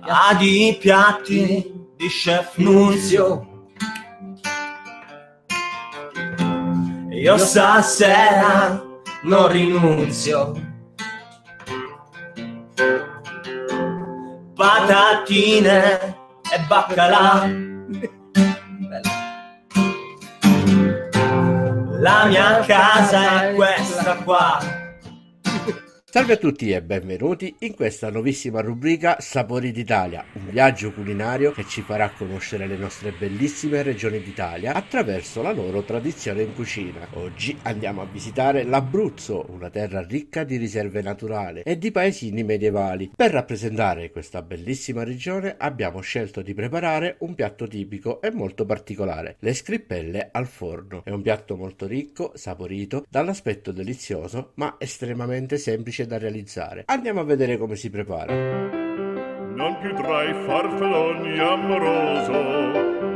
ai piatti di chef Nunzio. Io stasera non rinunzio. Patatine e baccalà. La mia casa è questa qua. Salve a tutti e benvenuti in questa nuovissima rubrica Sapori d'Italia, un viaggio culinario che ci farà conoscere le nostre bellissime regioni d'Italia attraverso la loro tradizione in cucina. Oggi andiamo a visitare l'Abruzzo, una terra ricca di riserve naturali e di paesini medievali. Per rappresentare questa bellissima regione abbiamo scelto di preparare un piatto tipico e molto particolare, le scrippelle al forno. È un piatto molto ricco, saporito, dall'aspetto delizioso ma estremamente semplice da realizzare. Andiamo a vedere come si prepara. Non più tra i farfalloni amoroso,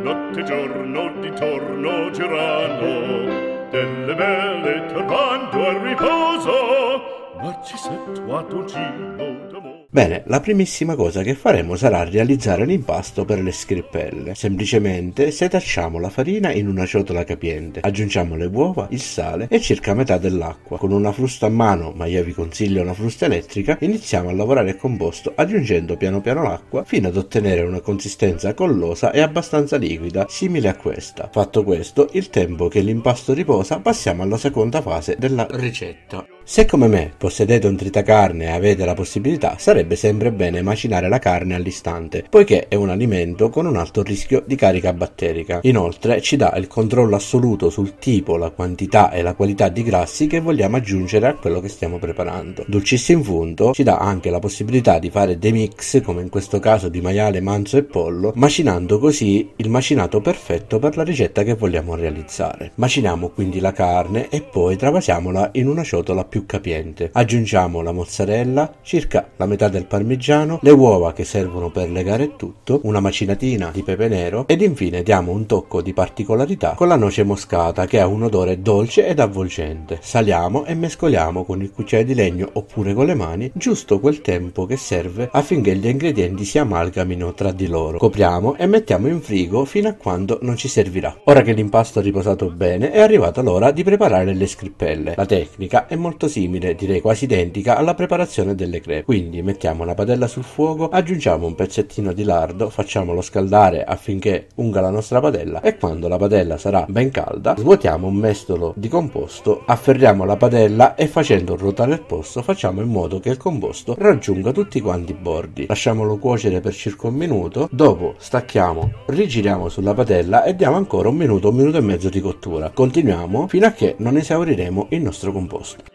notte e giorno di torno girano, delle belle turbando al riposo, Narcisetto Addoncino d'amore. Bene, la primissima cosa che faremo sarà realizzare l'impasto per le scrippelle. Semplicemente setacciamo la farina in una ciotola capiente, aggiungiamo le uova, il sale e circa metà dell'acqua. Con una frusta a mano, ma io vi consiglio una frusta elettrica, iniziamo a lavorare il composto aggiungendo piano piano l'acqua fino ad ottenere una consistenza collosa e abbastanza liquida, simile a questa. Fatto questo, il tempo che l'impasto riposa, passiamo alla seconda fase della ricetta. Se come me possedete un tritacarne e avete la possibilità, sarebbe sempre bene macinare la carne all'istante, poiché è un alimento con un alto rischio di carica batterica. Inoltre ci dà il controllo assoluto sul tipo, la quantità e la qualità di grassi che vogliamo aggiungere a quello che stiamo preparando. Dolcissi in funto ci dà anche la possibilità di fare dei mix, come in questo caso di maiale, manzo e pollo, macinando così il macinato perfetto per la ricetta che vogliamo realizzare. Maciniamo quindi la carne e poi travasiamola in una ciotola più capiente. Aggiungiamo la mozzarella, circa la metà del parmigiano, le uova che servono per legare tutto, una macinatina di pepe nero ed infine diamo un tocco di particolarità con la noce moscata che ha un odore dolce ed avvolgente. Saliamo e mescoliamo con il cucchiaio di legno oppure con le mani giusto quel tempo che serve affinché gli ingredienti si amalgamino tra di loro. Copriamo e mettiamo in frigo fino a quando non ci servirà. Ora che l'impasto è riposato bene è arrivata l'ora di preparare le scrippelle. La tecnica è molto simile, direi quasi identica alla preparazione delle crepe. Quindi mettiamo una padella sul fuoco, aggiungiamo un pezzettino di lardo, facciamolo scaldare affinché unga la nostra padella e quando la padella sarà ben calda svuotiamo un mestolo di composto, afferriamo la padella e facendo ruotare il posto facciamo in modo che il composto raggiunga tutti quanti i bordi. Lasciamolo cuocere per circa un minuto, dopo stacchiamo, rigiriamo sulla padella e diamo ancora un minuto e mezzo di cottura. Continuiamo fino a che non esauriremo il nostro composto.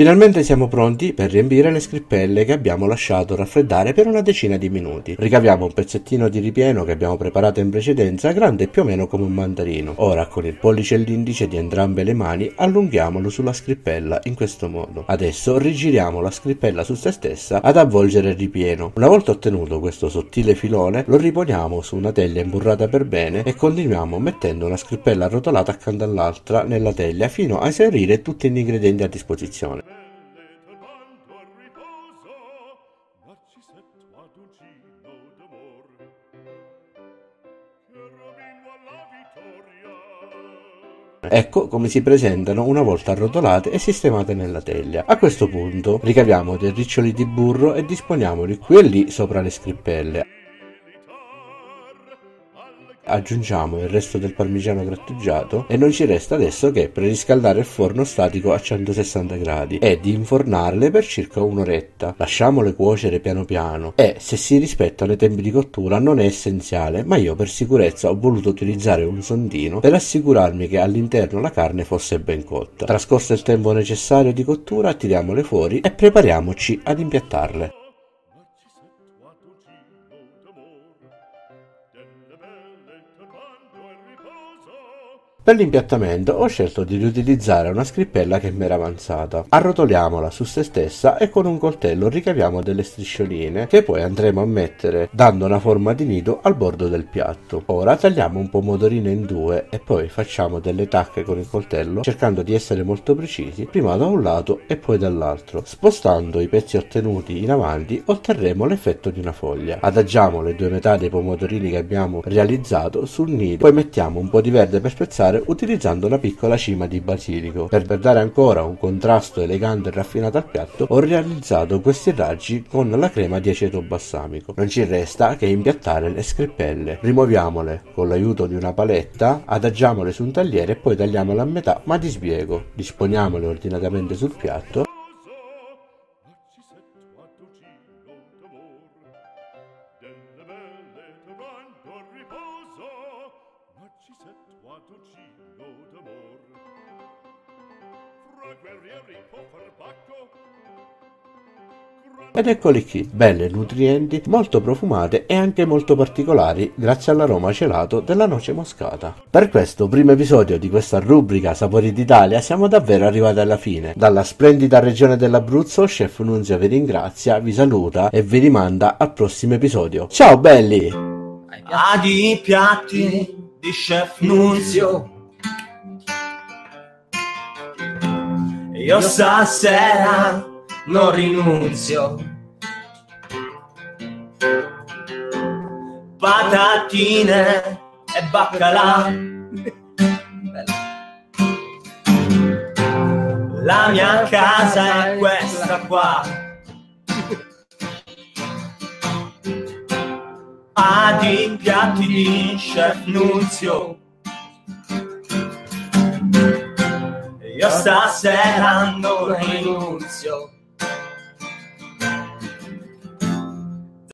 Finalmente siamo pronti per riempire le scrippelle che abbiamo lasciato raffreddare per una decina di minuti. Ricaviamo un pezzettino di ripieno che abbiamo preparato in precedenza, grande più o meno come un mandarino. Ora con il pollice e l'indice di entrambe le mani allunghiamolo sulla scrippella in questo modo. Adesso rigiriamo la scrippella su se stessa ad avvolgere il ripieno. Una volta ottenuto questo sottile filone lo riponiamo su una teglia imburrata per bene e continuiamo mettendo una scrippella arrotolata accanto all'altra nella teglia fino a esaurire tutti gli ingredienti a disposizione. Ecco come si presentano una volta arrotolate e sistemate nella teglia. A questo punto ricaviamo dei riccioli di burro e disponiamoli qui e lì sopra le scrippelle. Aggiungiamo il resto del parmigiano grattugiato e non ci resta adesso che preriscaldare il forno statico a 160 gradi e di infornarle per circa un'oretta. Lasciamole cuocere piano piano e se si rispettano i tempi di cottura non è essenziale, ma io per sicurezza ho voluto utilizzare un sondino per assicurarmi che all'interno la carne fosse ben cotta. Trascorso il tempo necessario di cottura tiriamole fuori e prepariamoci ad impiattarle. Per l'impiattamento ho scelto di riutilizzare una scrippella che mi era avanzata. Arrotoliamola su se stessa e con un coltello ricaviamo delle striscioline che poi andremo a mettere, dando una forma di nido, al bordo del piatto. Ora tagliamo un pomodorino in due e poi facciamo delle tacche con il coltello, cercando di essere molto precisi, prima da un lato e poi dall'altro. Spostando i pezzi ottenuti in avanti otterremo l'effetto di una foglia. Adagiamo le due metà dei pomodorini che abbiamo realizzato sul nido, poi mettiamo un po' di verde per spezzare utilizzando una piccola cima di basilico. Per dare ancora un contrasto elegante e raffinato al piatto ho realizzato questi raggi con la crema di aceto balsamico. Non ci resta che impiattare le scrippelle. Rimuoviamole con l'aiuto di una paletta, adagiamole su un tagliere e poi tagliamole a metà ma di sbiego. Disponiamole ordinatamente sul piatto. Ed eccoli qui, belle, nutrienti, molto profumate e anche molto particolari grazie all'aroma celato della noce moscata. Per questo primo episodio di questa rubrica Sapori d'Italia siamo davvero arrivati alla fine. Dalla splendida regione dell'Abruzzo, Chef Nunzio vi ringrazia, vi saluta e vi rimanda al prossimo episodio. Ciao belli! Ai piatti di Chef Nunzio, io stasera non rinunzio. Patatine e baccalà, la mia casa è questa qua. Ai piatti di Chef Nunzio, io stasera non rinunzio.